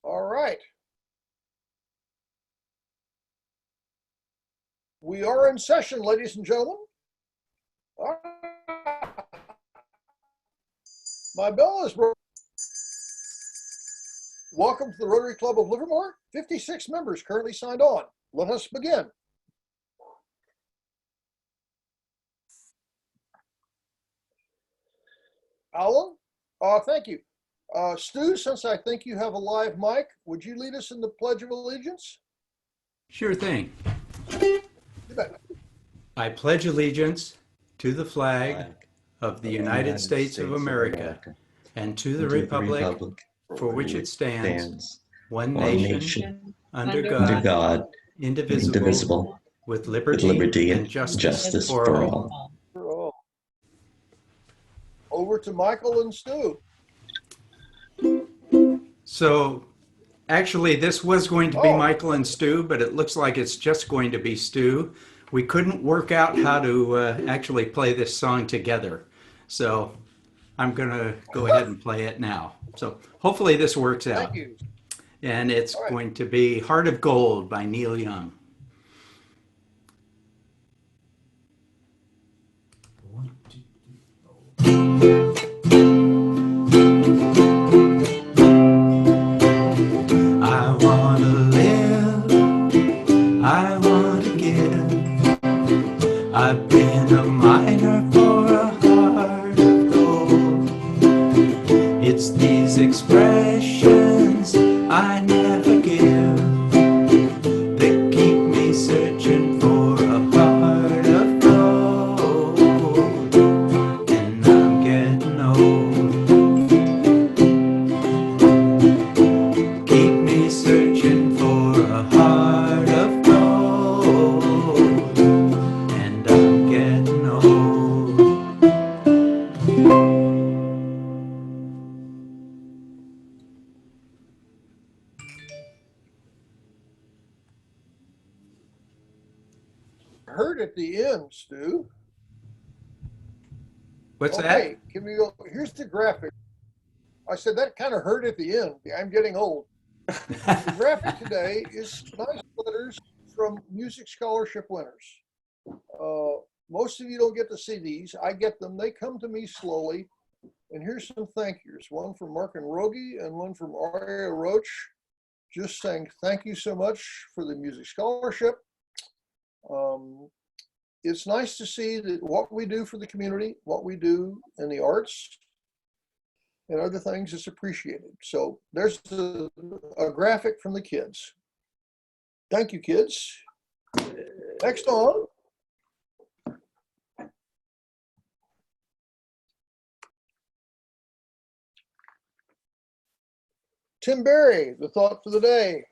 All right. We are in session, ladies and gentlemen. All right. My bell is broken. Welcome to the Rotary Club of Livermore. 56 members currently signed on. Let us begin. Alan, thank you. Stu, since I think you have a live mic, would you lead us in the Pledge of Allegiance? Sure thing. You bet. I pledge allegiance to the flag of the United States of America and to the republic for which it stands, one nation, under God, indivisible, with liberty and justice for all. Over to Michael and Stu. So actually this was going to be Michael and Stu, but it looks like it's just going to be Stu. We couldn't work out how to actually play this song together. So I'm going to go ahead and play it now. So hopefully this works out. Thank you. And it's going to be Heart of Gold by Neil Young. I want to live, I want to give. I've been a miner for a heart of gold. It's these expressions I never give that keep me searching for a heart of gold. And I'm getting old. Keep me searching for a heart of gold. And I'm getting old. Heard at the end, Stu. What's Okay, can we go? Here's the graphic. I said that kind of hurt at the end. I'm getting old. The graphic today is nice letters from music scholarship winners. Most of you don't get to see these. I get them. They come to me slowly. And here's some thank yous. One from Mark and Rogie and one from Aria Roach. Just saying thank you so much for the music scholarship. It's nice to see that what we do for the community, what we do in the arts and other things is appreciated. So there's a graphic from the kids. Thank you, kids. Next on. Tim Berry, the thought for the day.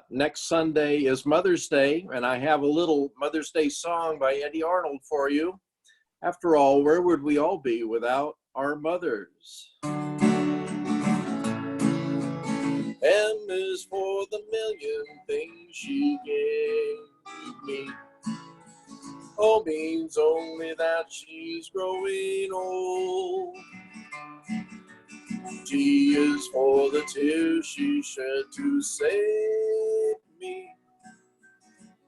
Next Sunday is Mother's Day, and I have a little Mother's Day song by Eddie Arnold for you. After all, where would we all be without our mothers? M is for the million things she gave me. O means only that she's growing old. T is for the tears she shed to save me.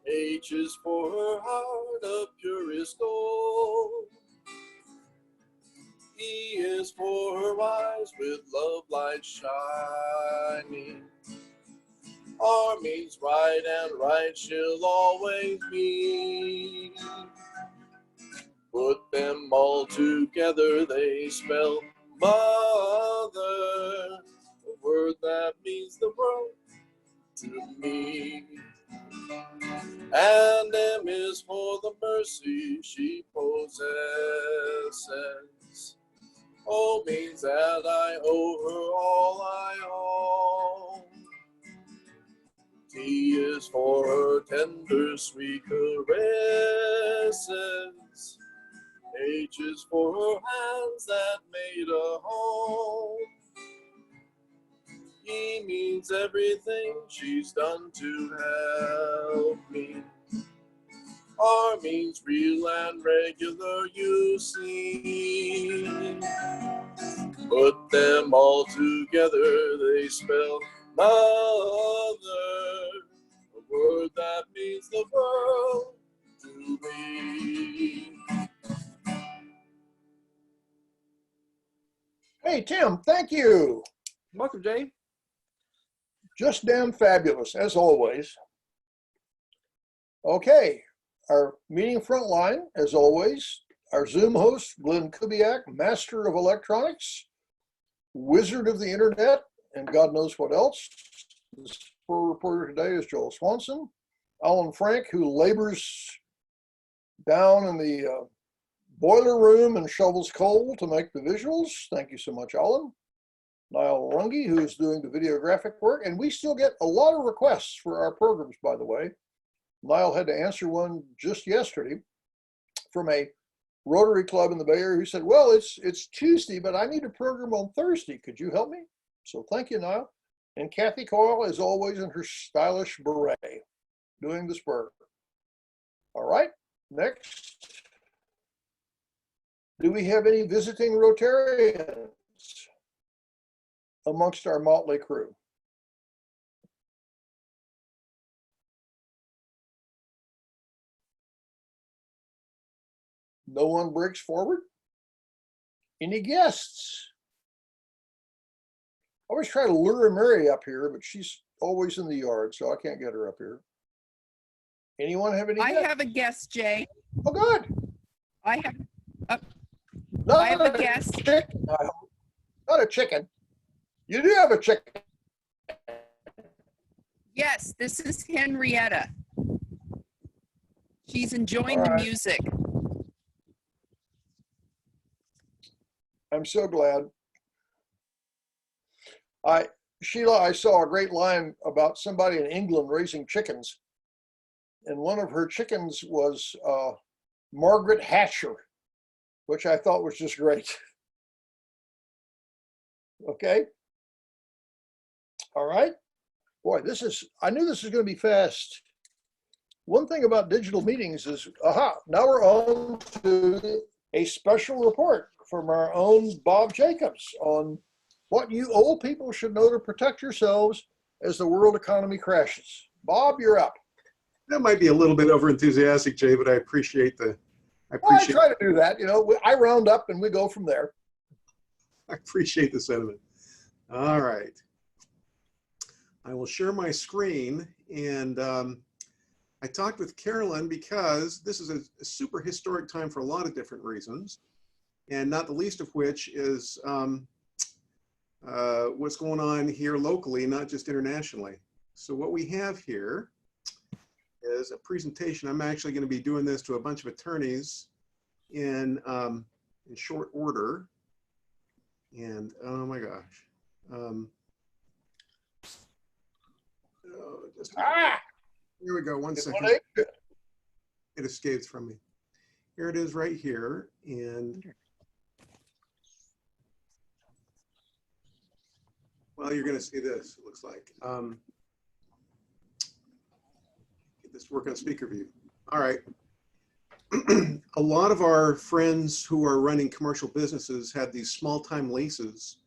H is for her heart of purest gold. E is for her eyes with love light shining. R means right, and right she'll always be. Put them all together, they spell mother, a word that means the world to me. And M is for the mercy she possesses. O means that I owe her all I own. T is for her tender sweet caresses. H is for her hands that made a home. E means everything she's done to help me. R means real and regular, you see. Put them all together, they spell mother, a word that means the world to me. Hey, Tim, thank you. Welcome, Jay. Just damn fabulous, as always. Okay, our meeting front line, as always, our Zoom host, Glenn Kubiak, master of electronics, wizard of the internet, and God knows what else. The sport reporter today is Joel Swanson. Alan Frank, who labors down in the boiler room and shovels coal to make the visuals. Thank you so much, Alan. Niall Runge, who is doing the videographic work. And we still get a lot of requests for our programs, by the way. Niall had to answer one just yesterday from a Rotary Club in the Bay Area who said, well, it's Tuesday, but I need a program on Thursday. Could you help me? So thank you, Niall. And Kathy Coyle, as always, in her stylish beret, doing the spur. All right, next. Do we have any visiting Rotarians amongst our motley crew? No one breaks forward? Any guests? I always try to lure Mary up here, but she's always in the yard, so I can't get her up here. Anyone have any I guests? have a guest, Jay. Oh, good. I have Not I have a guest. Chicken. Not a chicken. You do have a chicken. Yes, this is Henrietta. She's enjoying All the right. music. I'm so glad. Sheila, I saw a great line about somebody in England raising chickens, and one of her chickens was Margaret Hatcher, which I thought was just great. Okay. All right. Boy, I knew this was going to be fast. One thing about digital meetings is, now we're on to a special report from our own Bob Jacobs on what you old people should know to protect yourselves as the world economy crashes. Bob, you're up. That might be a little bit over enthusiastic, Jay, but I appreciate I try to do that. You know, I round up and we go from there. I appreciate the sentiment. All right. I will share my screen, and I talked with Carolyn because this is a super historic time for a lot of different reasons, and not the least of which is what's going on here locally, not just internationally. So what we have here is a presentation. I'm actually going to be doing this to a bunch of attorneys in short order. And oh my gosh. Here we go. One second. It escapes from me. Here it is right here. And well, you're going to see this, it looks like. Get this to work on speaker view. All right. A lot of our friends who are running commercial businesses have these small-time leases,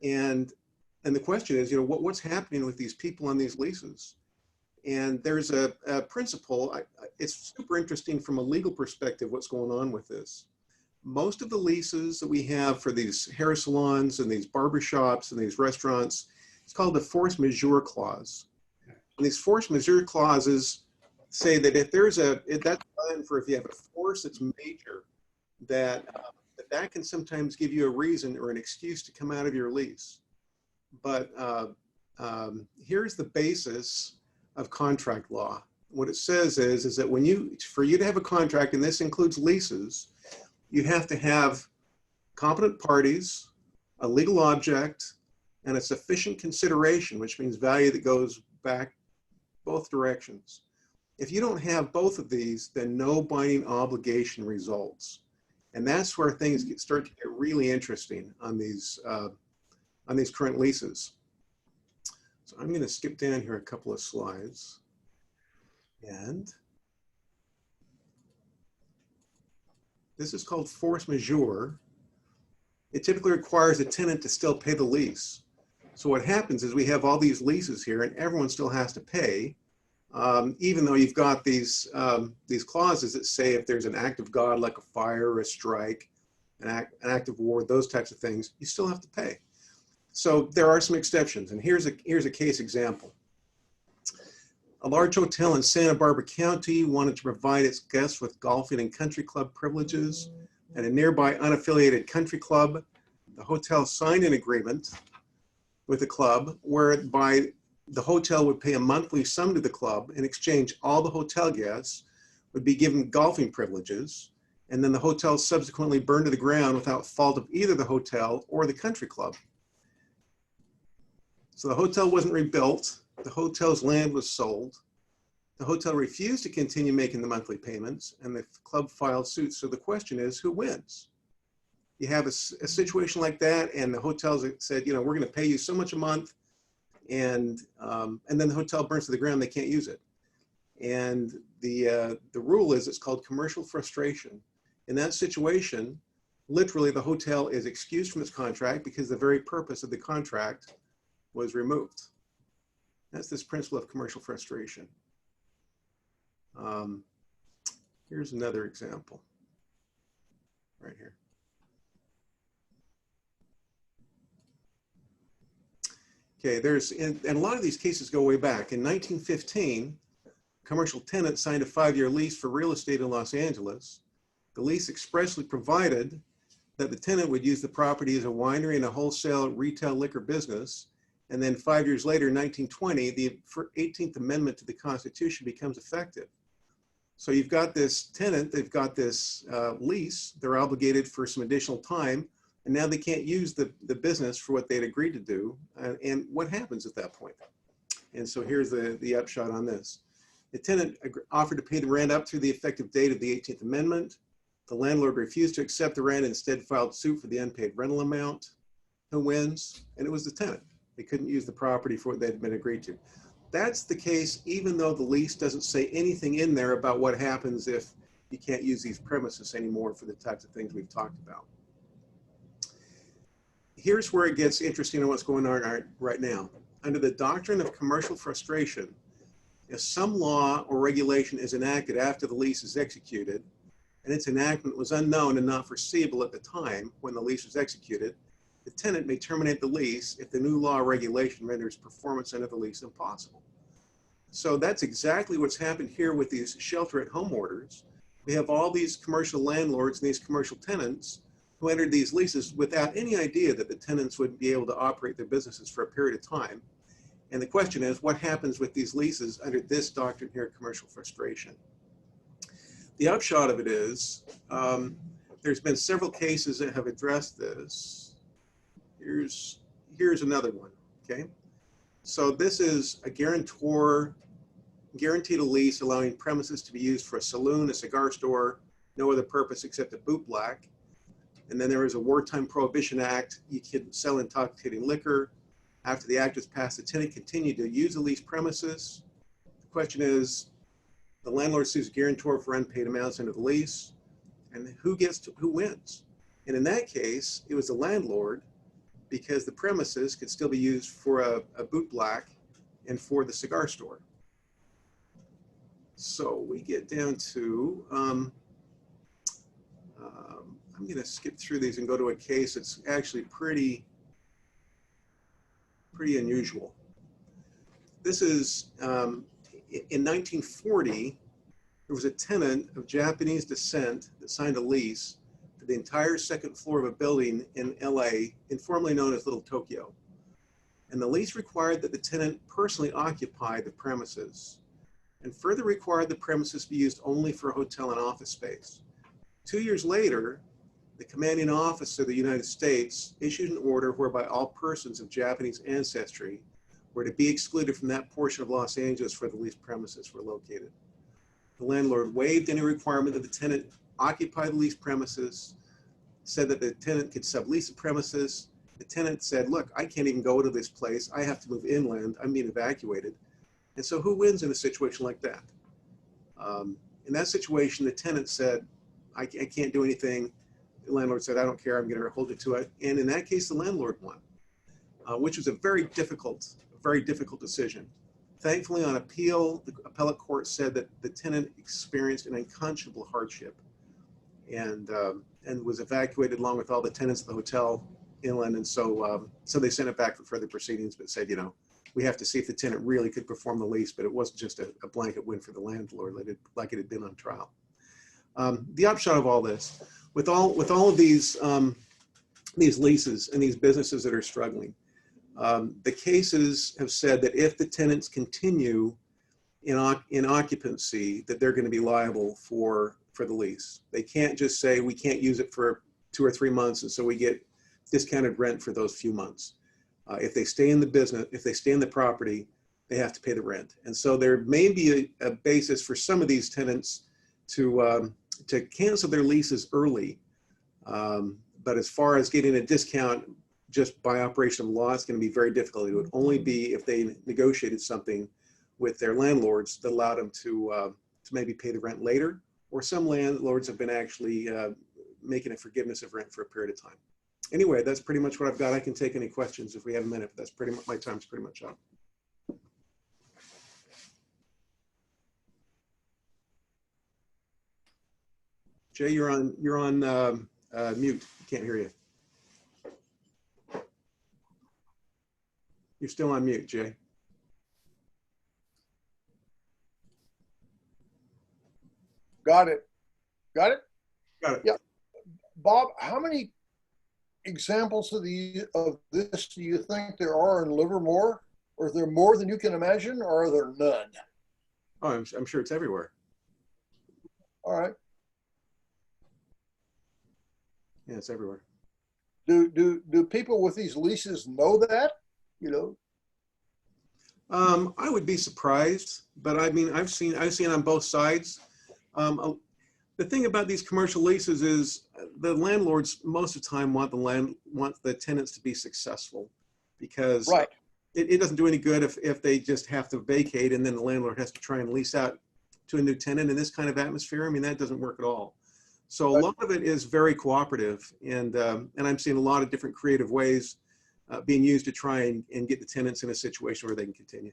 and the question is, you know, what's happening with these people on these leases? And there's a principle. It's super interesting from a legal perspective what's going on with this. Most of the leases that we have for these hair salons and these barbershops and these restaurants, it's called the force majeure clause. And these force majeure clauses say that if there's that's done for if you have a force that's major, that can sometimes give you a reason or an excuse to come out of your lease. But here's the basis of contract law. What it says is that for you to have a contract, and this includes leases, you have to have competent parties, a legal object, and a sufficient consideration, which means value that goes back both directions. If you don't have both of these, then no binding obligation results. And that's where things start to get really interesting on these current leases. So I'm going to skip down here a couple of slides. And this is called force majeure. it typically requires the tenant to still pay the lease. So what happens is we have all these leases here and everyone still has to pay, even though you've got these clauses that say if there's an act of God like a fire or a strike, an act of war, those types of things, you still have to pay. So there are some exceptions, and here's a case example. A large hotel in Santa Barbara County wanted to provide its guests with golfing and country club privileges. At a nearby unaffiliated country club, the hotel signed an agreement with the club whereby the hotel would pay a monthly sum to the club. In exchange, all the hotel guests would be given golfing privileges, and then the hotel subsequently burned to the ground without fault of either the hotel or the country club. So the hotel wasn't rebuilt. The hotel's land was sold. The hotel refused to continue making the monthly payments, and the club filed suit. So the question is, who wins? You have a situation like that, and the hotels said, you know, we're going to pay you so much a month, and then the hotel burns to the ground. They can't use it. And the rule is it's called commercial frustration. In that situation, literally the hotel is excused from its contract because the very purpose of the contract was removed. That's this principle of commercial frustration. Here's another example right here. Okay, and a lot of these cases go way back. In 1915, a commercial tenant signed a 5-year lease for real estate in Los Angeles. The lease expressly provided that the tenant would use the property as a winery and a wholesale retail liquor business. And then 5 years later, in 1920, the 18th Amendment to the Constitution becomes effective. So you've got this tenant, they've got this lease, they're obligated for some additional time, and now they can't use the business for what they'd agreed to do. And what happens at that point? And so here's the upshot on this. The tenant offered to pay the rent up through the effective date of the 18th Amendment. The landlord refused to accept the rent and instead filed suit for the unpaid rental amount. Who wins? And it was the tenant. They couldn't use the property for what they'd been agreed to. That's the case even though the lease doesn't say anything in there about what happens if you can't use these premises anymore for the types of things we've talked about. Here's where it gets interesting on what's going on right now. Under the doctrine of commercial frustration, if some law or regulation is enacted after the lease is executed, and its enactment was unknown and not foreseeable at the time when the lease was executed, the tenant may terminate the lease if the new law or regulation renders performance under the lease impossible. So that's exactly what's happened here with these shelter-at-home orders. We have all these commercial landlords and these commercial tenants who entered these leases without any idea that the tenants would be able to operate their businesses for a period of time. And the question is, what happens with these leases under this doctrine here, commercial frustration? The upshot of it is, there's been several cases that have addressed this. Here's another one, okay? So this is a guarantor guaranteed a lease allowing premises to be used for a saloon, a cigar store, no other purpose except a bootblack. And then there was a Wartime Prohibition Act. You could sell intoxicating liquor. After the act was passed, the tenant continued to use the leased premises. The question is, the landlord sues guarantor for unpaid amounts under the lease, and who wins? And in that case, it was the landlord, because the premises could still be used for a bootblack and for the cigar store. So we get down to, I'm going to skip through these and go to a case that's actually pretty unusual. This is, in 1940, there was a tenant of Japanese descent that signed a lease for the entire second floor of a building in LA, informally known as Little Tokyo. And the lease required that the tenant personally occupy the premises, and further required the premises be used only for hotel and office space. 2 years later, the commanding officer of the United States issued an order whereby all persons of Japanese ancestry were to be excluded from that portion of Los Angeles where the leased premises were located. The landlord waived any requirement that the tenant occupy the leased premises, said that the tenant could sublease the premises. The tenant said, look, I can't even go to this place. I have to move inland. I'm being evacuated. And so who wins in a situation like that? In that situation, the tenant said, I can't do anything. the landlord said, I don't care, I'm going to hold it to it. And in that case, the landlord won, which was a very difficult decision. Thankfully, on appeal, the appellate court said that the tenant experienced an unconscionable hardship and was evacuated along with all the tenants of the hotel inland. And so they sent it back for further proceedings, but said, we have to see if the tenant really could perform the lease, but it wasn't just a blanket win for the landlord like it had been on trial. The upshot of all this, with all of these leases and these businesses that are struggling, the cases have said that if the tenants continue in occupancy, that they're going to be liable for the lease. They can't just say we can't use it for 2 or 3 months, and so we get discounted rent for those few months. If they stay in the business, if they stay in the property, they have to pay the rent. And so there may be a basis for some of these tenants to cancel their leases early. But as far as getting a discount just by operation of law, it's going to be very difficult. It would only be if they negotiated something with their landlords that allowed them to maybe pay the rent later, or some landlords have been actually making a forgiveness of rent for a period of time. Anyway, that's pretty much what I've got. I can take any questions if we have a minute, but that's pretty much, my time's pretty much up. Jay, you're on mute. Can't hear you. You're still on mute, Jay. Got it. Got it? Got it. Yeah. Bob, how many examples of this do you think there are in Livermore? Or is there more than you can imagine, or are there none? Oh, I'm sure it's everywhere. All right. Yeah, it's everywhere. Do people with these leases know that? I would be surprised, but I mean, I've seen on both sides. The thing about these commercial leases is the landlords most of the time want the tenants to be successful, because right. It doesn't do any good if they just have to vacate and then the landlord has to try and lease out to a new tenant in this kind of atmosphere. I mean, that doesn't work at all. So a lot of it is very cooperative, and I'm seeing a lot of different creative ways being used to try and get the tenants in a situation where they can continue.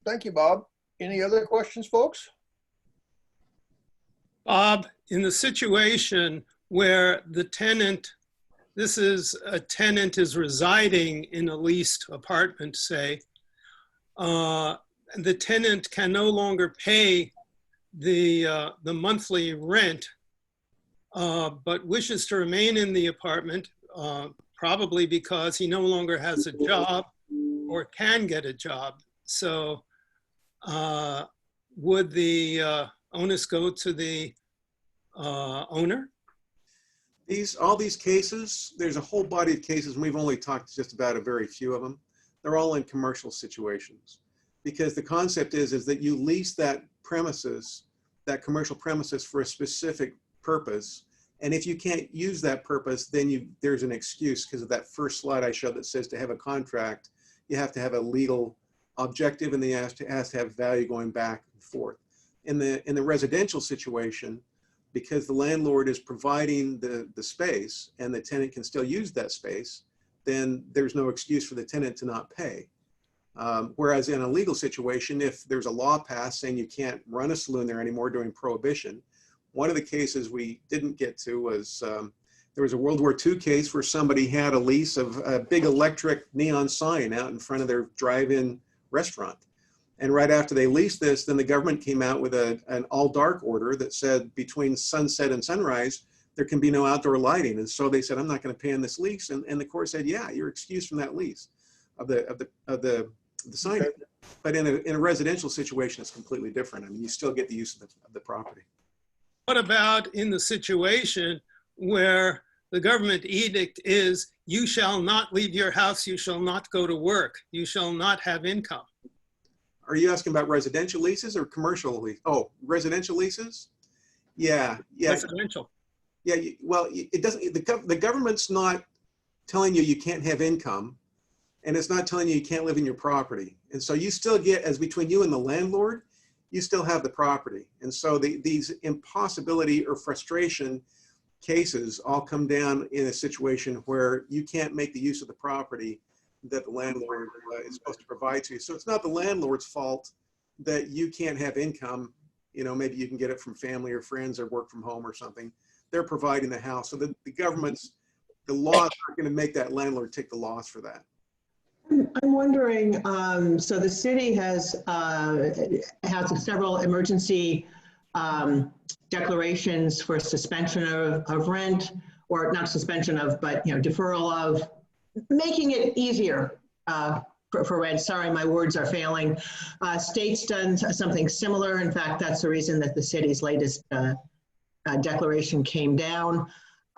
Thank you, Bob. Any other questions, folks? Bob, in the situation where the tenant, a tenant is residing in a leased apartment, say, the tenant can no longer pay the monthly rent, but wishes to remain in the apartment, probably because he no longer has a job or can get a job. So would the onus go to the owner? All these cases, there's a whole body of cases, and we've only talked just about a very few of them. They're all in commercial situations, because the concept is that you lease that premises, that commercial premises, for a specific purpose. And if you can't use that purpose, then there's an excuse, because of that first slide I showed that says to have a contract, you have to have a legal objective, and it has to have value going back and forth. In the residential situation, because the landlord is providing the space and the tenant can still use that space, then there's no excuse for the tenant to not pay. Whereas in a legal situation, if there's a law passed saying you can't run a saloon there anymore during Prohibition, one of the cases we didn't get to was there was a World War II case where somebody had a lease of a big electric neon sign out in front of their drive-in restaurant. And right after they leased this, then the government came out with an all dark order that said between sunset and sunrise, there can be no outdoor lighting. And so they said, I'm not going to pay on this lease. And the court said, yeah, you're excused from that lease of the sign. Okay. But in a residential situation, it's completely different. I mean, you still get the use of the property. What about in the situation where the government edict is, you shall not leave your house, you shall not go to work, you shall not have income? Are you asking about residential leases or commercial leases? Oh, residential leases? Yeah. Residential. Yeah, well, it doesn't, the government's not telling you can't have income, and it's not telling you can't live in your property. And so you still get, as between you and the landlord, you still have the property. And so these impossibility or frustration cases all come down in a situation where you can't make the use of the property that the landlord is supposed to provide to you. So it's not the landlord's fault that you can't have income. You know, maybe you can get it from family or friends or work from home or something. They're providing the house. So the laws aren't going to make that landlord take the loss for that. I'm wondering, so the city has several emergency declarations for suspension of rent, or not suspension of, but deferral of, making it easier for rent. Sorry, my words are failing. State's done something similar. In fact, that's the reason that the city's latest declaration came down.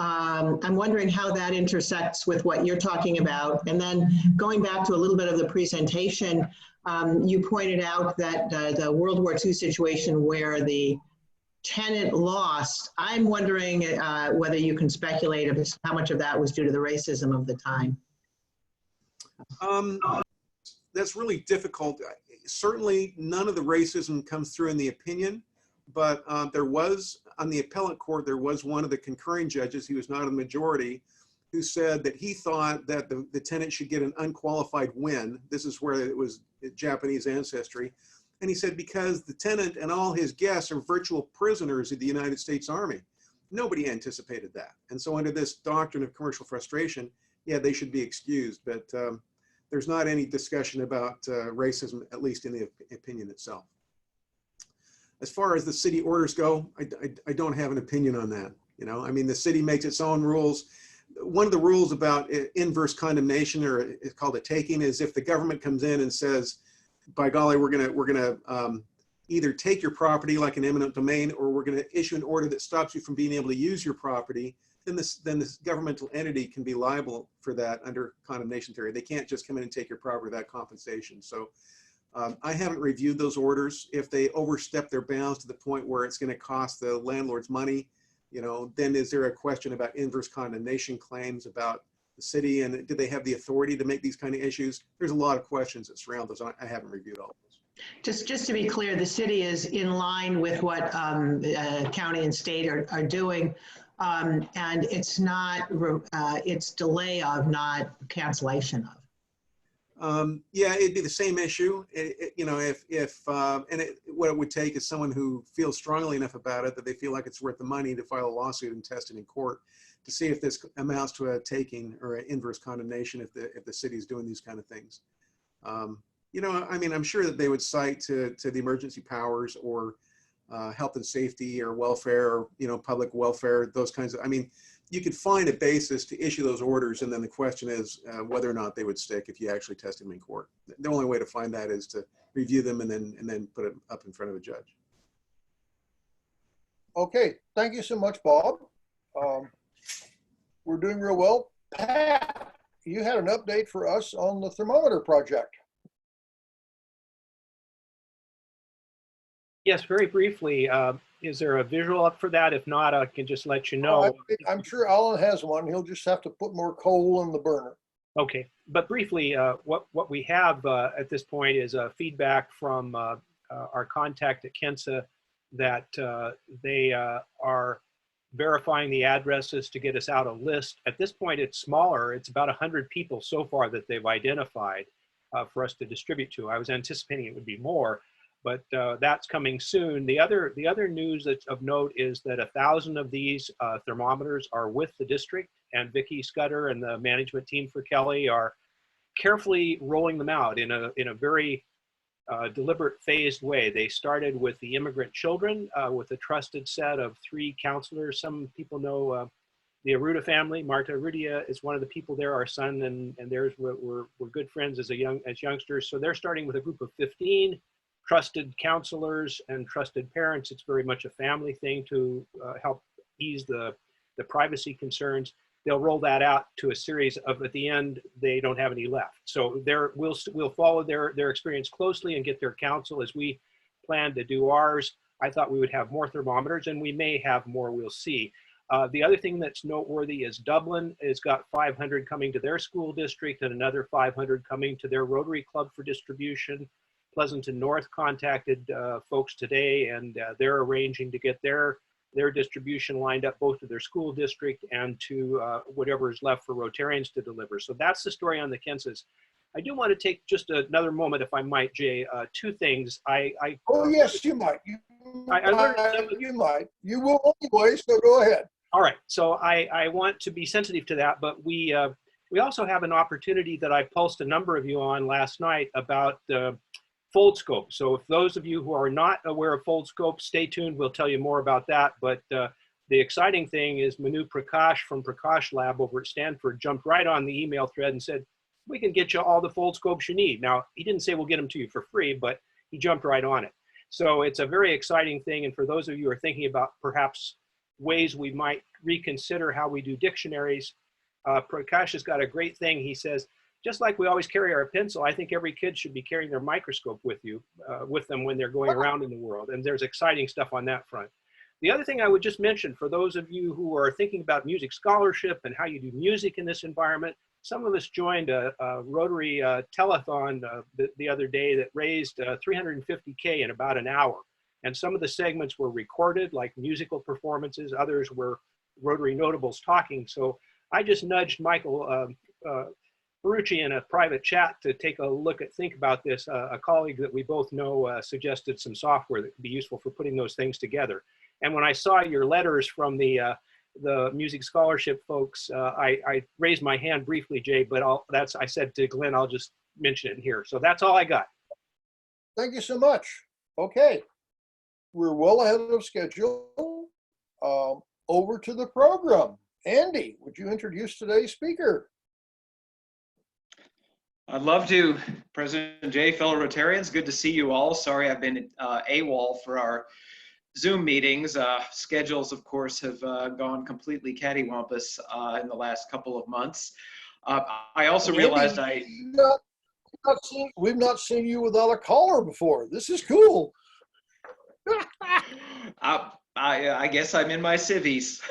I'm wondering how that intersects with what you're talking about. And then going back to a little bit of the presentation, you pointed out that the World War II situation where the tenant lost, I'm wondering whether you can speculate how much of that was due to the racism of the time. That's really difficult. Certainly none of the racism comes through in the opinion, but there was, on the appellate court, there was one of the concurring judges, he was not a majority, who said that he thought that the tenant should get an unqualified win. This is where it was Japanese ancestry. And he said, because the tenant and all his guests are virtual prisoners of the United States Army. Nobody anticipated that. And so under this doctrine of commercial frustration, yeah, they should be excused. But there's not any discussion about racism, at least in the opinion itself. As far as the city orders go, I don't have an opinion on that. You know, I mean, the city makes its own rules. One of the rules about inverse condemnation, or it's called a taking, is if the government comes in and says, by golly, we're gonna either take your property like an eminent domain, or we're gonna issue an order that stops you from being able to use your property, then this governmental entity can be liable for that under condemnation theory. They can't just come in and take your property without compensation. So I haven't reviewed those orders. If they overstep their bounds to the point where it's going to cost the landlord's money, you know, then is there a question about inverse condemnation claims about the city, and do they have the authority to make these kind of issues? There's a lot of questions that surround those. I haven't reviewed all of those. Just to be clear, the city is in line with what county and state are doing, and it's not, it's delay of, not cancellation of. Yeah, it'd be the same issue. You know, what it would take is someone who feels strongly enough about it that they feel like it's worth the money to file a lawsuit and test it in court to see if this amounts to a taking or an inverse condemnation if the city is doing these kind of things. You know, I mean, I'm sure that they would cite to the emergency powers or health and safety or welfare, or, you know, public welfare, those kinds of, I mean, you could find a basis to issue those orders, and then the question is whether or not they would stick if you actually tested them in court. The only way to find that is to review them and then put it up in front of a judge. Okay, thank you so much, Bob. We're doing real well. Pat, you had an update for us on the thermometer project. Yes, very briefly. Is there a visual up for that? If not, I can just let you know. I'm sure Alan has one. He'll just have to put more coal in the burner. Okay, but briefly, what we have at this point is feedback from our contact at Kensa that they are verifying the addresses to get us out a list. At this point, it's smaller. It's about 100 people so far that they've identified for us to distribute to. I was anticipating it would be more, but that's coming soon. The other news that's of note is that 1,000 of these thermometers are with the district, and Vicki Scudder and the management team for Kelly are carefully rolling them out in a very deliberate, phased way. They started with the immigrant children with a trusted set of 3 counselors. Some people know the Arruda family. Marta Arrudia is one of the people there. Our son and theirs were good friends as youngsters. So they're starting with a group of 15 trusted counselors and trusted parents. It's very much a family thing to help ease the privacy concerns. They'll roll that out to a series of, at the end, they don't have any left. So we'll follow their experience closely and get their counsel as we plan to do ours. I thought we would have more thermometers, and we may have more, we'll see. The other thing that's noteworthy is Dublin has got 500 coming to their school district and another 500 coming to their Rotary Club for distribution. Pleasanton North contacted folks today, and they're arranging to get their distribution lined up both to their school district and to whatever is left for Rotarians to deliver. So that's the story on the Kinses. I do want to take just another moment, if I might, Jay. Two things. Oh, yes, you might. I learned You might. You will anyway, so go ahead. All right. So I want to be sensitive to that, but we also have an opportunity that I pulsed a number of you on last night about Foldscope. So if those of you who are not aware of Foldscope, stay tuned. We'll tell you more about that. But the exciting thing is Manu Prakash from Prakash Lab over at Stanford jumped right on the email thread and said, we can get you all the Foldscopes you need. Now, he didn't say we'll get them to you for free, but he jumped right on it. So it's a very exciting thing. And for those of you who are thinking about perhaps ways we might reconsider how we do dictionaries, Prakash has got a great thing. He says, just like we always carry our pencil, I think every kid should be carrying their microscope with them when they're going around in the world. And there's exciting stuff on that front. The other thing I would just mention for those of you who are thinking about music scholarship and how you do music in this environment, some of us joined a Rotary telethon the other day that raised $350K in about an hour. And some of the segments were recorded, like musical performances. Others were Rotary notables talking. So I just nudged Michael Ferrucci in a private chat to take a think about this. A colleague that we both know suggested some software that could be useful for putting those things together. And when I saw your letters from the music scholarship folks, I raised my hand briefly, Jay, but I said to Glenn, I'll just mention it here. So that's all I got. Thank you so much. Okay. We're well ahead of schedule. Over to the program. Andy, would you introduce today's speaker? I'd love to, President Jay, fellow Rotarians. Good to see you all. Sorry I've been AWOL for our Zoom meetings. Schedules, of course, have gone completely cattywampus in the last couple of months. I also realized we've not seen you without a collar before. This is cool. I guess I'm in my civvies.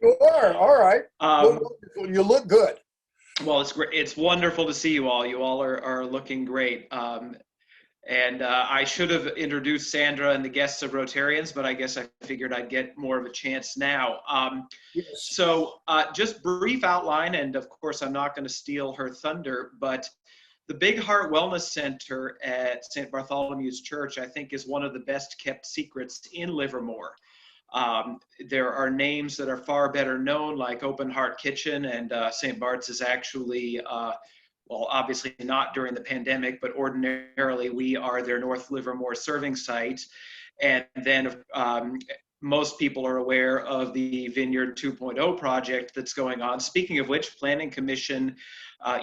You are, all right. You look good. Well, it's great. It's wonderful to see you all. You all are looking great. And I should have introduced Sandra and the guests of Rotarians, but I guess I figured I'd get more of a chance now. Yes. So just brief outline, and of course I'm not going to steal her thunder, but the Big Heart Wellness Center at St. Bartholomew's Church, I think, is one of the best kept secrets in Livermore. There are names that are far better known, like Open Heart Kitchen, and St. Bart's is actually, well, obviously not during the pandemic, but ordinarily we are their North Livermore serving site. And then most people are aware of the Vineyard 2.0 project that's going on. Speaking of which, Planning Commission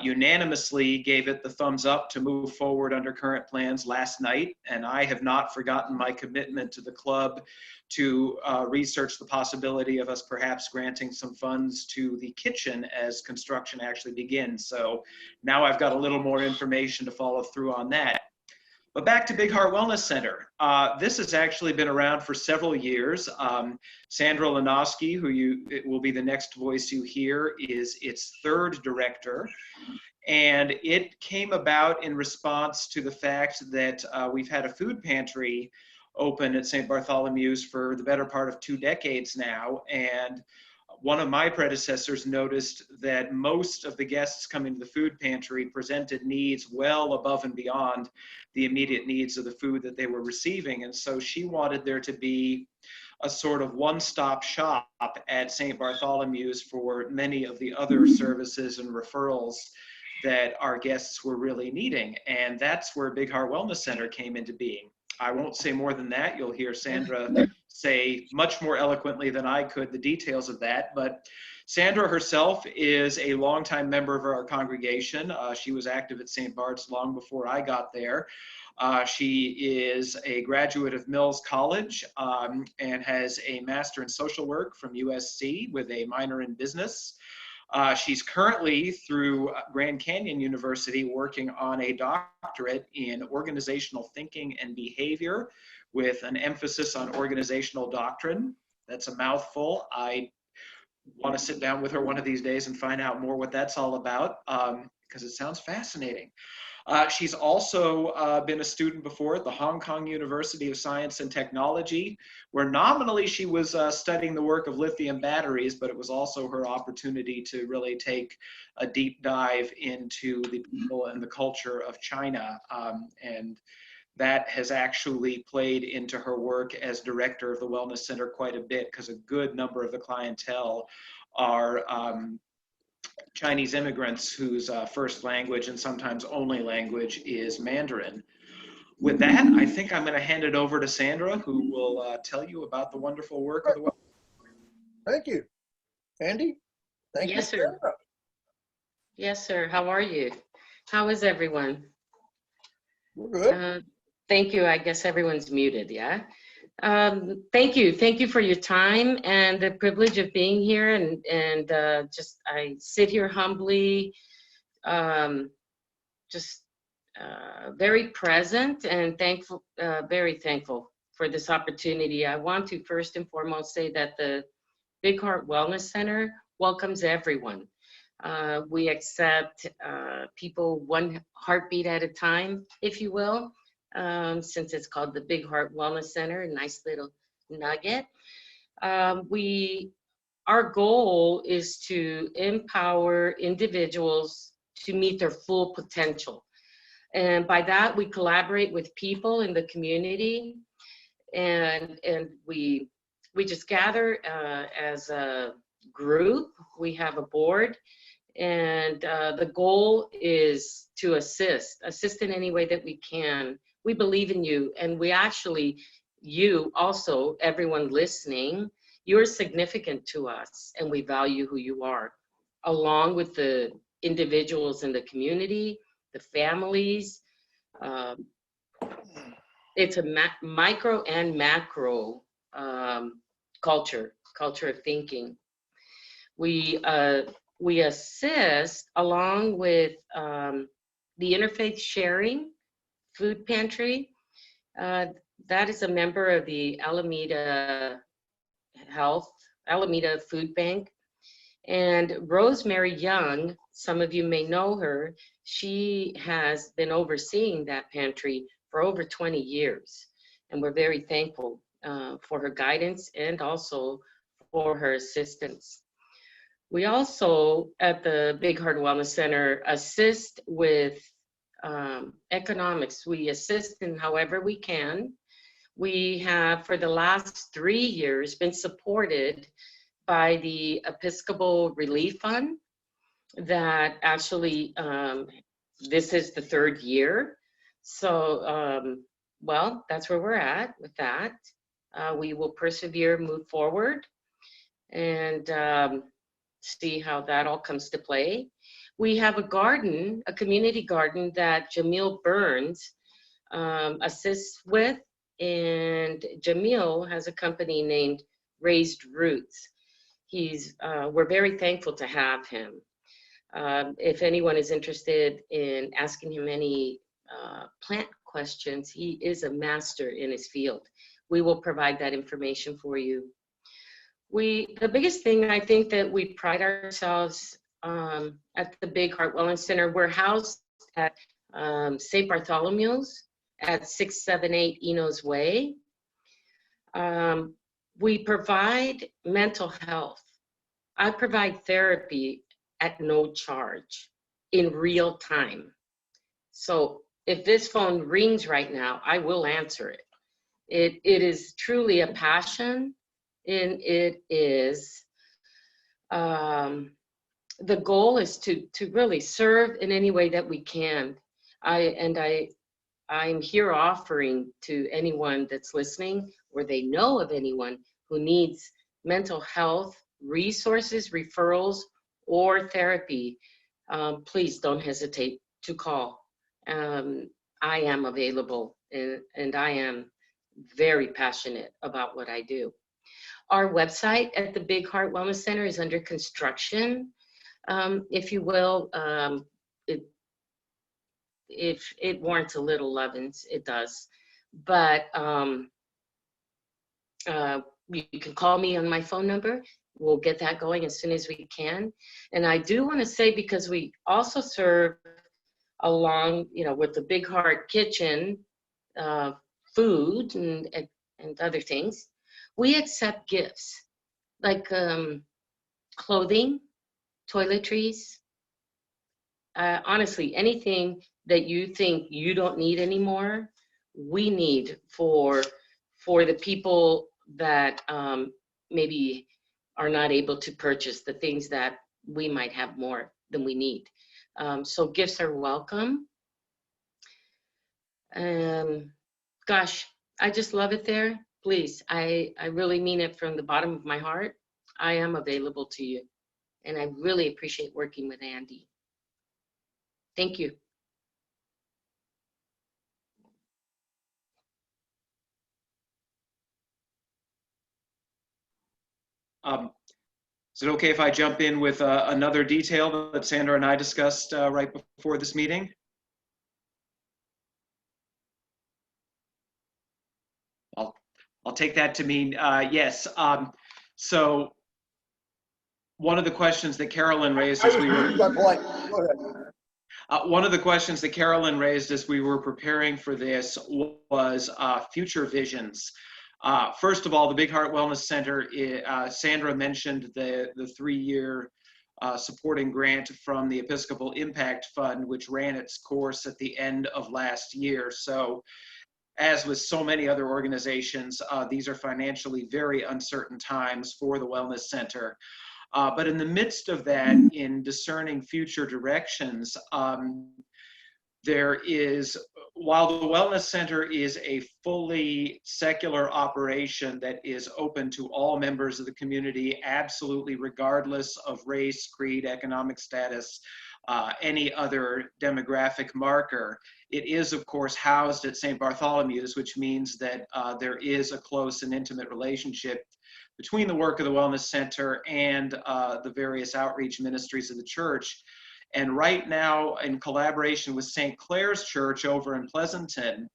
unanimously gave it the thumbs up to move forward under current plans last night. And I have not forgotten my commitment to the club to research the possibility of us perhaps granting some funds to the kitchen as construction actually begins. So now I've got a little more information to follow through on that. But back to Big Heart Wellness Center. This has actually been around for several years. Sandra Lenoski, who will be the next voice you hear, is its third director. And it came about in response to the fact that we've had a food pantry open at St. Bartholomew's for the better part of 2 decades now. And one of my predecessors noticed that most of the guests coming to the food pantry presented needs well above and beyond the immediate needs of the food that they were receiving. And so she wanted there to be a sort of one-stop shop at St. Bartholomew's for many of the other services and referrals that our guests were really needing. And that's where Big Heart Wellness Center came into being. I won't say more than that. You'll hear Sandra say much more eloquently than I could the details of that. But Sandra herself is a longtime member of our congregation. She was active at St. Bart's long before I got there. She is a graduate of Mills College and has a master in social work from USC with a minor in business. She's currently through Grand Canyon University working on a doctorate in organizational thinking and behavior with an emphasis on organizational doctrine. That's a mouthful. I want to sit down with her one of these days and find out more what that's all about because it sounds fascinating. She's also been a student before at the Hong Kong University of Science and Technology, where nominally she was studying the work of lithium batteries, but it was also her opportunity to really take a deep dive into the people and the culture of China. And that has actually played into her work as director of the Wellness Center quite a bit, because a good number of the clientele are Chinese immigrants whose first language and sometimes only language is Mandarin. With that, I think I'm going to hand it over to Sandra, who will tell you about the wonderful work of the Wellness. Thank you. Andy? Thank Yes, you. sir. Yes, sir. How are you? How is everyone? We're good. Thank you. I guess everyone's muted, yeah? Thank you. Thank you for your time and the privilege of being here. And I sit here humbly, very present and thankful, very thankful for this opportunity. I want to first and foremost say that the Big Heart Wellness Center welcomes everyone. We accept people one heartbeat at a time, if you will. Since it's called the Big Heart Wellness Center, a nice little nugget. Our goal is to empower individuals to meet their full potential. And by that, we collaborate with people in the community, and we just gather as a group. We have a board, and the goal is to assist in any way that we can. We believe in you, and we actually, you also, everyone listening, you're significant to us, and we value who you are, along with the individuals in the community, the families. It's a micro and macro culture of thinking. We assist along with the Interfaith Sharing Food Pantry. That is a member of the Alameda Food Bank. And Rosemary Young, some of you may know her, she has been overseeing that pantry for over 20 years. And we're very thankful for her guidance and also for her assistance. We also, at the Big Heart Wellness Center, assist with economics. We assist in however we can. We have, for the last 3 years, been supported by the Episcopal Relief Fund that actually, this is the 3rd year. So, well, that's where we're at with that. We will persevere, move forward, and see how that all comes to play. We have a garden, a community garden that Jamil Burns assists with, and Jamil has a company named Raised Roots. We're very thankful to have him. If anyone is interested in asking him any plant questions, he is a master in his field. We will provide that information for you. The biggest thing I think that we pride ourselves at the Big Heart Wellness Center, we're housed at St. Bartholomew's at 678 Enos Way. We provide mental health. I provide therapy at no charge in real time. So if this phone rings right now, I will answer it. It is truly a passion, and it is, the goal is to really serve in any way that we can. I'm here offering to anyone that's listening, or they know of anyone who needs mental health resources, referrals, or therapy, please don't hesitate to call. I am available, and I am very passionate about what I do. Our website at the Big Heart Wellness Center is under construction, if you will. If it warrants a little lovin's, it does. But you can call me on my phone number. We'll get that going as soon as we can. And I do want to say, because we also serve along, with the Big Heart Kitchen, food and other things. We accept gifts like clothing, toiletries, honestly, anything that you think you don't need anymore, we need for the people that maybe are not able to purchase the things that we might have more than we need. So gifts are welcome. Gosh, I just love it there. Please, I really mean it from the bottom of my heart. I am available to you, and I really appreciate working with Andy. Thank you. Is it okay if I jump in with another detail that Sandra and I discussed right before this meeting? I'll take that to mean yes. So one of the questions that Carolyn raised as we were one of the questions that Carolyn raised as we were preparing for this was future visions. First of all, the Big Heart Wellness Center, Sandra mentioned the 3-year supporting grant from the Episcopal Impact Fund, which ran its course at the end of last year. So as with so many other organizations, these are financially very uncertain times for the Wellness Center. But in the midst of that, in discerning future directions, there is, while the Wellness Center is a fully secular operation that is open to all members of the community, absolutely regardless of race, creed, economic status, any other demographic marker, it is, of course, housed at St. Bartholomew's, which means that there is a close and intimate relationship between the work of the Wellness Center and the various outreach ministries of the church. And right now, in collaboration with St. Clair's Church over in Pleasanton,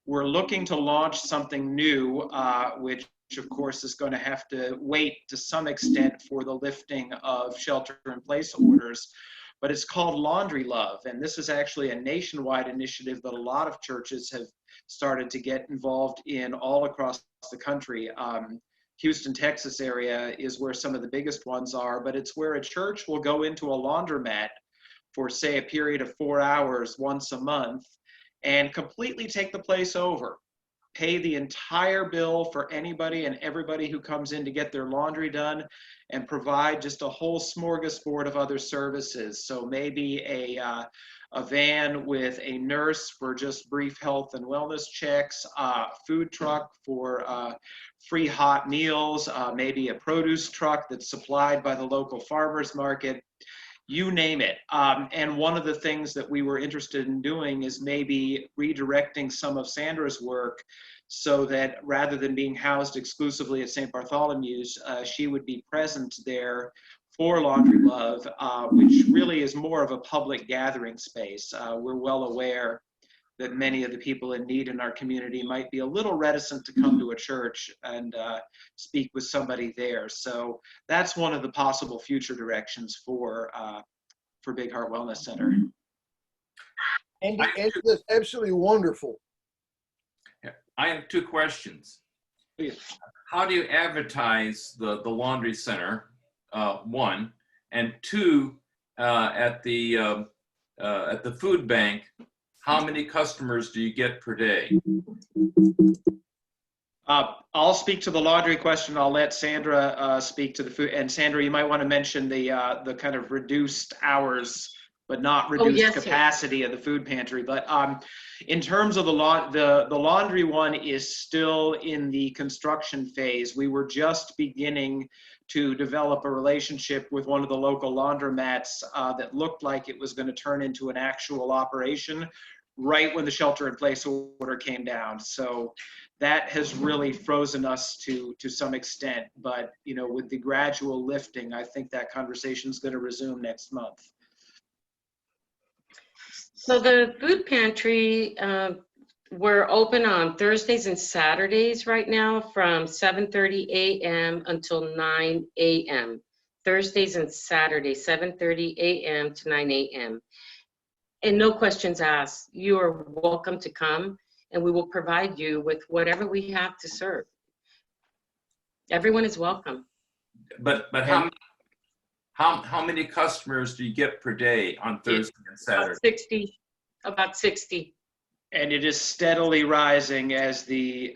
we're looking to launch something new, which of course is going to have to wait to some extent for the lifting of shelter-in-place orders. But it's called Laundry Love, and this is actually a nationwide initiative that a lot of churches have started to get involved in all across the country. Houston, Texas area is where some of the biggest ones are, but it's where a church will go into a laundromat for, say, a period of 4 hours once a month and completely take the place over. Pay the entire bill for anybody and everybody who comes in to get their laundry done, and provide just a whole smorgasbord of other services. So maybe a van with a nurse for just brief health and wellness checks, food truck for free hot meals, maybe a produce truck that's supplied by the local farmers market. You name it. And one of the things that we were interested in doing is maybe redirecting some of Sandra's work so that rather than being housed exclusively at St. Bartholomew's, she would be present there for Laundry Love, which really is more of a public gathering space. We're well aware that many of the people in need in our community might be a little reticent to come to a church and speak with somebody there. So that's one of the possible future directions for Big Heart Wellness Center. And that's absolutely wonderful. I have 2 questions. Please. How do you advertise the laundry center? 1, and 2, at the food bank, how many customers do you get per day? I'll speak to the laundry question. I'll let Sandra speak to the food. And Sandra, you might want to mention the kind of reduced hours, but not reduced capacity of the food pantry. But in terms of the laundry one is still in the construction phase. We were just beginning to develop a relationship with one of the local laundromats that looked like it was going to turn into an actual operation right when the shelter-in-place order came down. So that has really frozen us to some extent. But with the gradual lifting, I think that conversation is going to resume next month. So the food pantry, we're open on Thursdays and Saturdays right now from 7:30 a.m. until 9 a.m. Thursdays and Saturdays, 7:30 a.m. to 9 a.m. And no questions asked. You are welcome to come, and we will provide you with whatever we have to serve. Everyone is welcome. But how many customers do you get per day on Thursday and Saturday? About 60. And it is steadily rising as the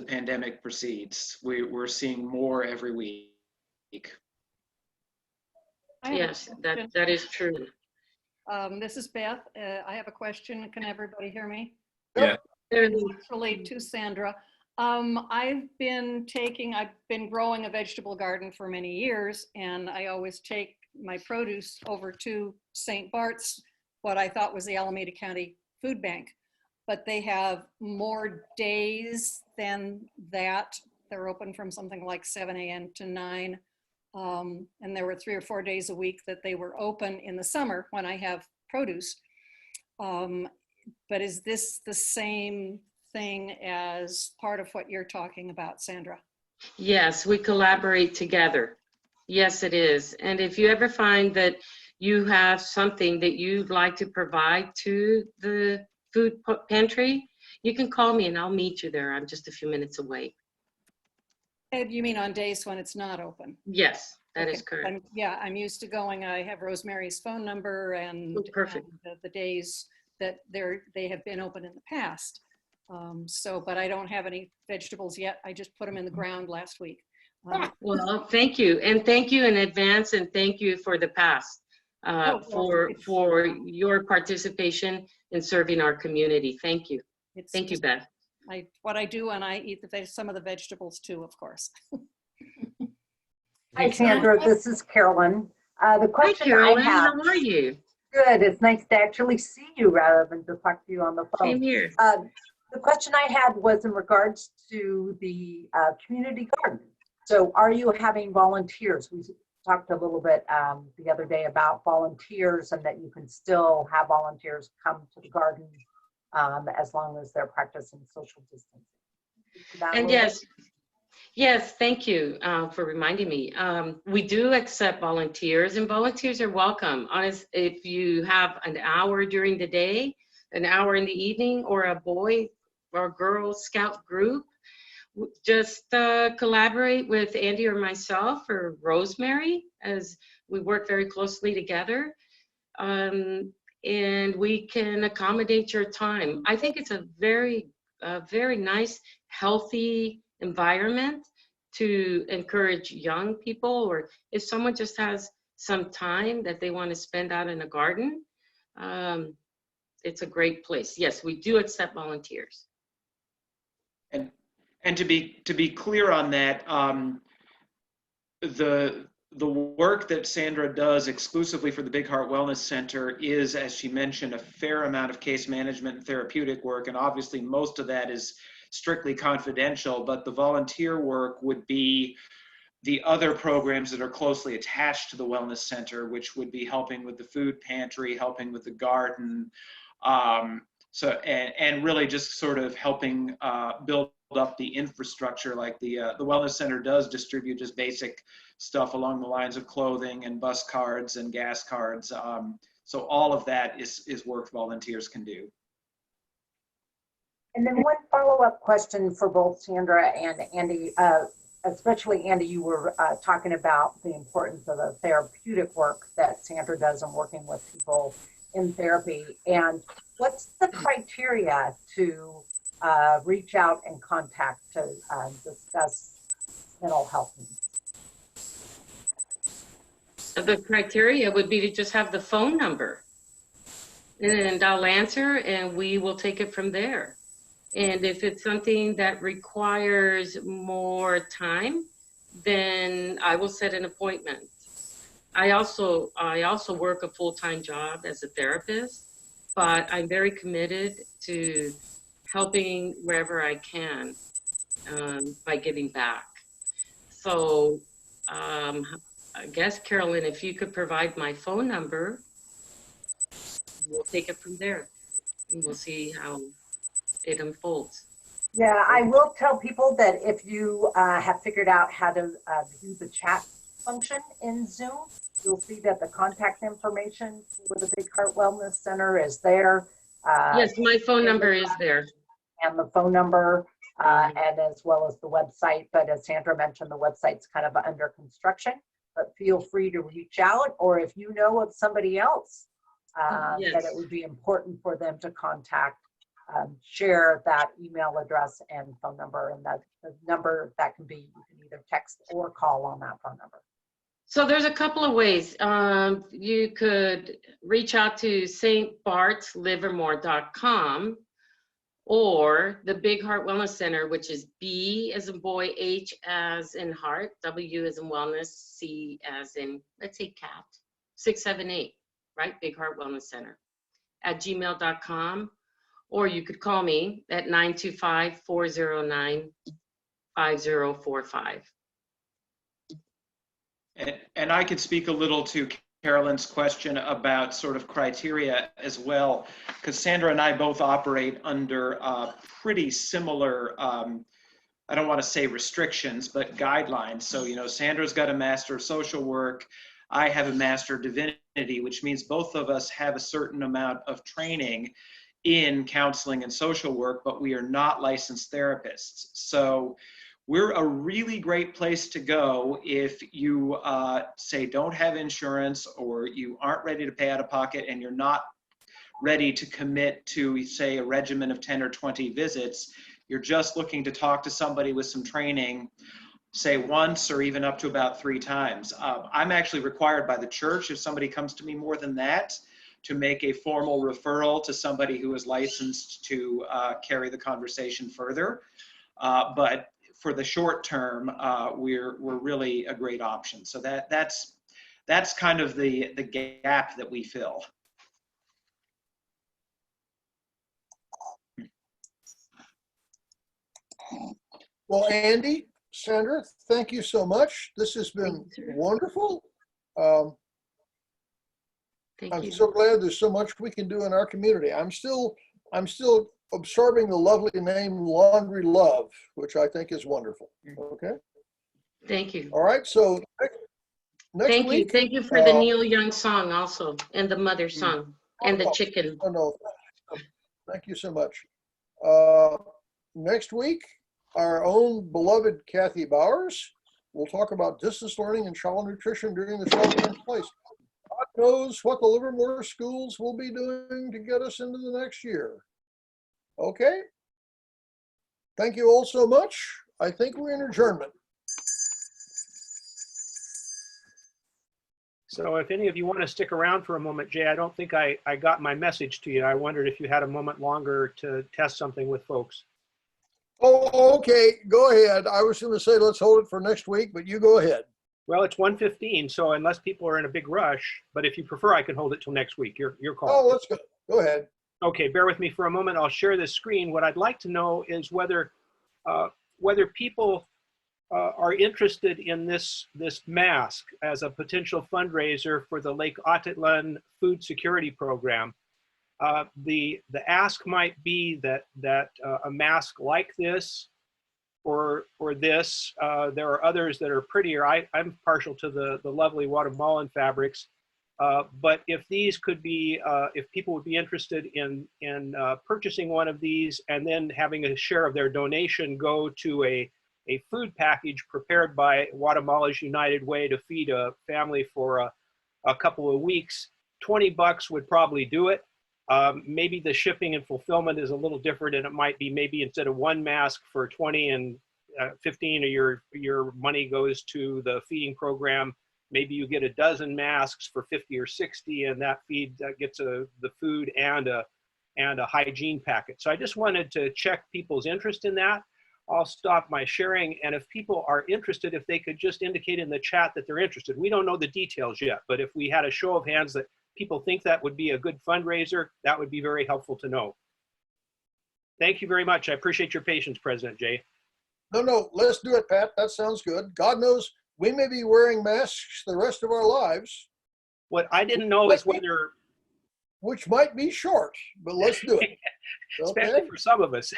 pandemic proceeds. We're seeing more every week. Yes, that is true. This is Beth. I have a question. Can everybody hear me? Yeah. Actually, to Sandra. I've been growing a vegetable garden for many years, and I always take my produce over to St. Bart's, what I thought was the Alameda County Food Bank. But they have more days than that. They're open from something like 7 a.m. to 9. And there were 3 or 4 days a week that they were open in the summer when I have produce. But is this the same thing as part of what you're talking about, Sandra? Yes, we collaborate together. Yes, it is. And if you ever find that you have something that you'd like to provide to the food pantry, you can call me and I'll meet you there. I'm just a few minutes away. You mean on days when it's not open? Yes, that is correct. I'm used to going. I have Rosemary's phone number and, perfect. and the days that they have been open in the past. But I don't have any vegetables yet. I just put them in the ground last week. Well, thank you. And thank you in advance, and thank you for the past, for your participation in serving our community. Thank you. Thank you, Beth. What I do, and I eat some of the vegetables too, of course. Hi, Sandra. This is Carolyn. The question Carolyn, I have. how are you? Good. It's nice to actually see you rather than to talk to you on the phone. Same here. The question I had was in regards to the community garden. So are you having volunteers? We talked a little bit the other day about volunteers and that you can still have volunteers come to the garden as long as they're practicing social distancing. And yes, thank you for reminding me. We do accept volunteers, and volunteers are welcome. If you have an hour during the day, an hour in the evening, or a boy or girl scout group, just collaborate with Andy or myself or Rosemary, as we work very closely together. And we can accommodate your time. I think it's a very nice, healthy environment to encourage young people, or if someone just has some time that they want to spend out in a garden, it's a great place. Yes, we do accept volunteers. And to be clear on that, the work that Sandra does exclusively for the Big Heart Wellness Center is, as she mentioned, a fair amount of case management and therapeutic work, and obviously most of that is strictly confidential, but the volunteer work would be the other programs that are closely attached to the Wellness Center, which would be helping with the food pantry, helping with the garden, and really just sort of helping build up the infrastructure. Like the Wellness Center does distribute just basic stuff along the lines of clothing and bus cards and gas cards. So all of that is work volunteers can do. And then one follow-up question for both Sandra and Andy, especially Andy, you were talking about the importance of the therapeutic work that Sandra does in working with people in therapy. And what's the criteria to reach out and contact to discuss mental health needs? The criteria would be to just have the phone number, and I'll answer and we will take it from there. And if it's something that requires more time, then I will set an appointment. I also work a full-time job as a therapist, but I'm very committed to helping wherever I can by giving back. So I guess, Carolyn, if you could provide my phone number, we'll take it from there and we'll see how it unfolds. Yeah, I will tell people that if you have figured out how to do the chat function in Zoom. You'll see that the contact information for the Big Heart Wellness Center is there. Yes, my phone number is there. And the phone number, and as well as the website. But as Sandra mentioned, the website's kind of under construction, but feel free to reach out, or if you know of somebody else that Yes. it would be important for them to contact, share that email address and phone number, and that the number that can be, you can either text or call on that phone number. So there's a couple of ways. You could reach out to stbartslivermore.com or the Big Heart Wellness Center, which is B as in boy, H as in heart, W as in wellness, C as in, let's say cat, 678, right? Big Heart Wellness Center at gmail.com. Or you could call me at 925-409-5045. And I could speak a little to Carolyn's question about sort of criteria as well, because Sandra and I both operate under pretty similar, I don't want to say restrictions, but guidelines. So, you know, Sandra's got a Master of Social Work. I have a Master of Divinity, which means both of us have a certain amount of training in counseling and social work, but we are not licensed therapists. So we're a really great place to go if you say don't have insurance, or you aren't ready to pay out of pocket, and you're not ready to commit to, say, a regimen of 10 or 20 visits. You're just looking to talk to somebody with some training, say once or even up to about 3 times. I'm actually required by the church, if somebody comes to me more than that, to make a formal referral to somebody who is licensed to carry the conversation further. But for the short term, we're really a great option. So that's kind of the gap that we fill. Well, Andy, Sandra, thank you so much. This has been wonderful. I'm so glad there's so much we can do in our community. I'm still absorbing the lovely name Laundry Love, which I think is wonderful. Okay. Thank you. All right. So next week. Thank you for the Neil Young song also, and the mother song, and the chicken. Oh, no. Thank you so much. Next week, our own beloved Kathy Bowers will talk about distance learning and child nutrition during the shelter-in-place. God knows what the Livermore schools will be doing to get us into the next year. Okay. Thank you all so much. I think we're in adjournment. So if any of you want to stick around for a moment, Jay, I don't think I got my message to you. I wondered if you had a moment longer to test something with folks. Oh, okay. Go ahead. I was going to say let's hold it for next week, but you go ahead. Well, it's 1:15, so unless people are in a big rush, but if you prefer, I can hold it till next week. Your call. Oh, let's go. Go ahead. Okay, bear with me for a moment. I'll share this screen. What I'd like to know is whether people are interested in this mask as a potential fundraiser for the Lake Atitlan Food Security Program. The ask might be that a mask like this or this, there are others that are prettier. I'm partial to the lovely Guatemalan fabrics, but if these could be, if people would be interested in purchasing one of these and then having a share of their donation go to a food package prepared by Guatemala's United Way to feed a family for a couple of weeks, $20 would probably do it. Maybe the shipping and fulfillment is a little different, and it might be maybe instead of one mask for 20 and 15 of your money goes to the feeding program. Maybe you get a dozen masks for 50 or 60, and that feed gets the food and a hygiene packet. So I just wanted to check people's interest in that. I'll stop my sharing, and if people are interested, if they could just indicate in the chat that they're interested. We don't know the details yet, but if we had a show of hands that people think that would be a good fundraiser, that would be very helpful to know. Thank you very much. I appreciate your patience, President Jay. No, let's do it, Pat. That sounds good. God knows we may be wearing masks the rest of our lives. What I didn't know is whether... Which might be short, but let's do it. Especially for some of us.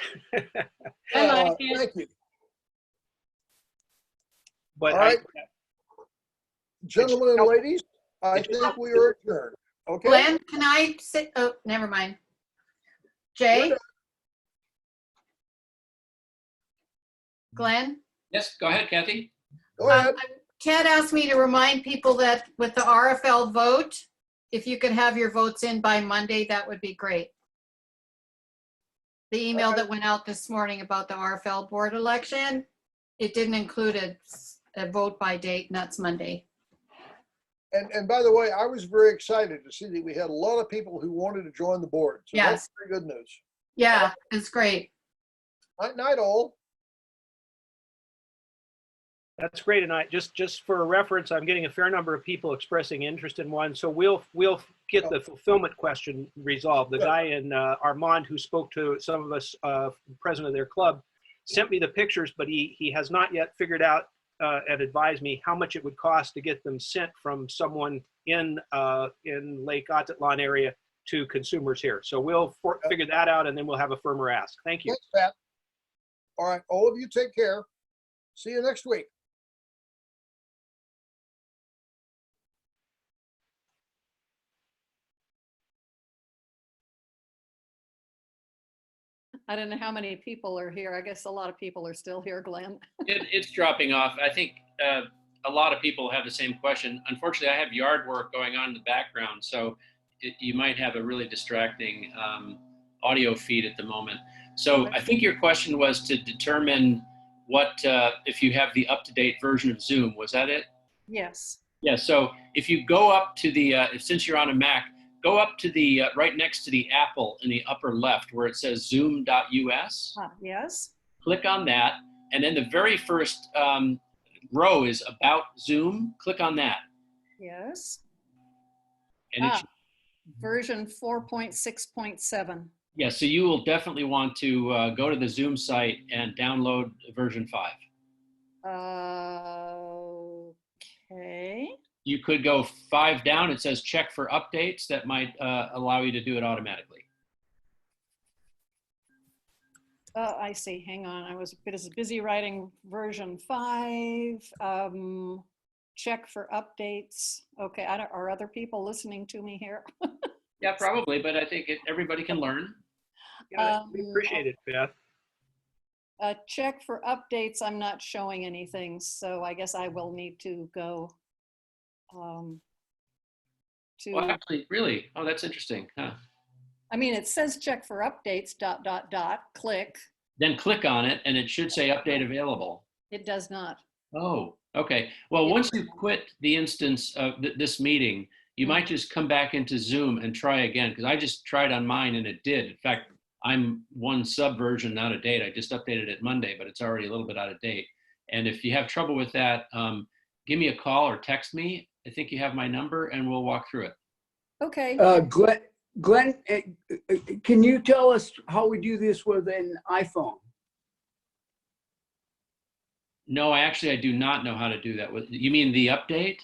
Thank you. But all right. Gentlemen and ladies, I think we are adjourned. Okay? Glenn, can I sit? Oh, never mind. Jay? Glenn? Yes, go ahead, Kathy. Go ahead. Ted asked me to remind people that with the RFL vote, if you could have your votes in by Monday, that would be great. The email that went out this morning about the RFL board election, it didn't include a vote by date, and that's Monday. And by the way, I was very excited to see that we had a lot of people who wanted to join the board. So Yes. that's very good news. Yeah, it's great. Night all. That's great. And just for reference, I'm getting a fair number of people expressing interest in one. So we'll get the fulfillment question resolved. The guy in Armand who spoke to some of us, president of their club, sent me the pictures, but he has not yet figured out and advised me how much it would cost to get them sent from someone in Lake Atitlan area to consumers here. So we'll figure that out, and then we'll have a firmer ask. Thank you. Thanks, Pat. All right, all of you take care. See you next week. I don't know how many people are here. I guess a lot of people are still here, Glenn. It's dropping off. I think a lot of people have the same question. Unfortunately, I have yard work going on in the background, so you might have a really distracting audio feed at the moment. So I think your question was to determine what, if you have the up-to-date version of Zoom. Was that it? Yes. Yeah, so if you go up to the, since you're on a Mac, go up to the, right next to the Apple in the upper left where it says zoom.us. Yes. Click on that, and then the very first row is About Zoom. Click on that. Yes. And version 4.6.7. yeah, so you will definitely want to go to the Zoom site and download version 5. Okay. You could go 5 down. It says check for updates. That might allow you to do it automatically. I see. Hang on. I was a bit busy writing version 5. Check for updates. Okay. Are other people listening to me here? Yeah, probably, but I think everybody can learn. Yeah, we appreciate it, Beth. Check for updates. I'm not showing anything, so I guess I will need to go to. Well, actually, really? Oh, that's interesting. Huh? I mean, it says check for updates, ... click. Then click on it, and it should say update available. It does not. Oh, okay. Well, once you quit the instance of this meeting, you might just come back into Zoom and try again, because I just tried on mine and it did. In fact, I'm one subversion out of date. I just updated it Monday, but it's already a little bit out of date. And if you have trouble with that, give me a call or text me. I think you have my number, and we'll walk through it. Okay. Glenn, can you tell us how we do this with an iPhone? No, I do not know how to do that. You mean the update?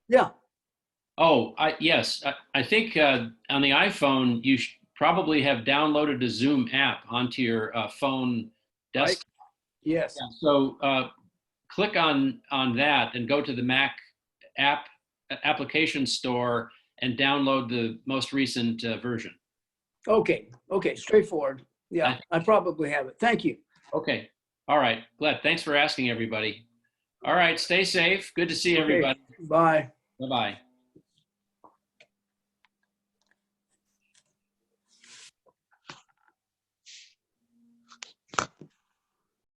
Yeah. Oh, yes. I think on the iPhone, you probably have downloaded the Zoom app onto your phone desktop. Yes. Yeah, so click on that and go to the Mac application store and download the most recent version. Okay. Okay. Straightforward. Yeah, I probably have it. Thank you. Okay. All right. Glad. Thanks for asking, everybody. All right. Stay safe. Good to see everybody. Bye. Bye-bye.